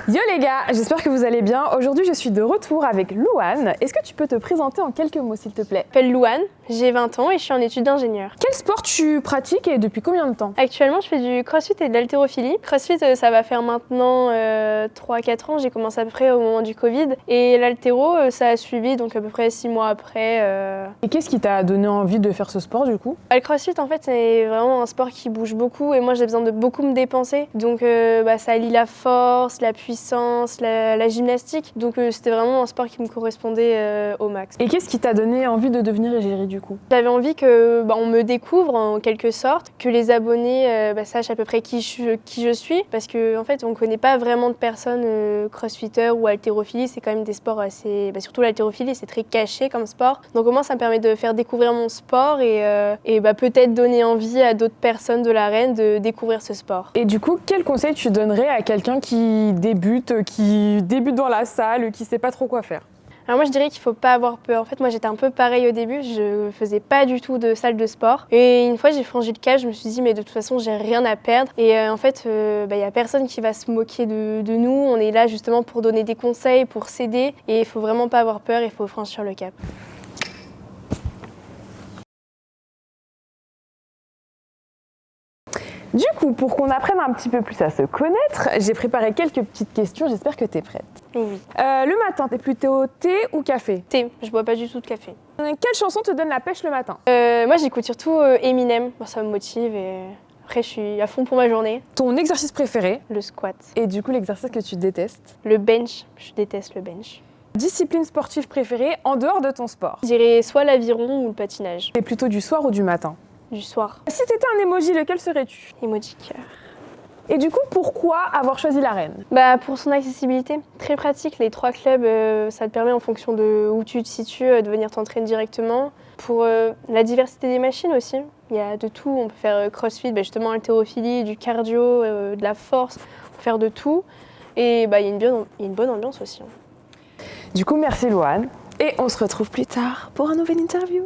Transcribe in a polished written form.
Yo les gars, j'espère que vous allez bien. Aujourd'hui, je suis de retour avec Louane. Est-ce que tu peux te présenter en quelques mots, s'il te plaît? Je m'appelle Louane, j'ai 20 ans et je suis en études d'ingénieur. Quel sport tu pratiques et depuis combien de temps? Actuellement, je fais du crossfit et de l'haltérophilie. Crossfit, ça va faire maintenant 3-4 ans. J'ai commencé à peu près au moment du Covid. Et l'haltéro, ça a suivi, donc à peu près 6 mois après. Et qu'est-ce qui t'a donné envie de faire ce sport du coup? Le crossfit, en fait, c'est vraiment un sport qui bouge beaucoup et moi, j'ai besoin de beaucoup me dépenser. Donc, ça allie la force, la puissance, la gymnastique. Donc, c'était vraiment un sport qui me correspondait au max. Et qu'est-ce qui t'a donné envie de devenir égérie du coup? J'avais envie que on me découvre en quelque sorte, que les abonnés sachent à peu près qui je suis, parce qu'en fait on ne connaît pas vraiment de personnes crossfitters ou haltérophilie, c'est quand même des sports assez, surtout l'haltérophilie c'est très caché comme sport, donc au moins ça me permet de faire découvrir mon sport et peut-être donner envie à d'autres personnes de l'arène de découvrir ce sport. Et du coup, quel conseil tu donnerais à quelqu'un qui débute dans la salle, qui sait pas trop quoi faire? Alors moi je dirais qu'il faut pas avoir peur. En fait moi j'étais un peu pareil au début, je faisais pas du tout de salle de sport. Et une fois j'ai franchi le cap, je me suis dit mais de toute façon j'ai rien à perdre. Et en fait y a personne qui va se moquer de nous. On est là justement pour donner des conseils, pour s'aider. Et il faut vraiment pas avoir peur, il faut franchir le cap. Du coup, pour qu'on apprenne un petit peu plus à se connaître, j'ai préparé quelques petites questions, j'espère que t'es prête. Oui. Le matin, t'es plutôt thé ou café? Thé, je bois pas du tout de café. Quelle chanson te donne la pêche le matin? Moi j'écoute surtout Eminem, ça me motive et après je suis à fond pour ma journée. Ton exercice préféré? Le squat. Et du coup, l'exercice que tu détestes? Le bench, je déteste le bench. Discipline sportive préférée en dehors de ton sport? Je dirais soit l'aviron ou le patinage. T'es plutôt du soir ou du matin? Du soir. Si t'étais un emoji, lequel serais-tu? Emoji cœur. Et du coup, pourquoi avoir choisi l'arène? Pour son accessibilité, très pratique. Les 3 clubs, ça te permet en fonction de où tu te situes de venir t'entraîner directement. Pour la diversité des machines aussi, il y a de tout. On peut faire crossfit, justement haltérophilie, du cardio, de la force, on peut faire de tout. Et il y a une bonne ambiance aussi. Du coup, merci Louane. Et on se retrouve plus tard pour un nouvel interview.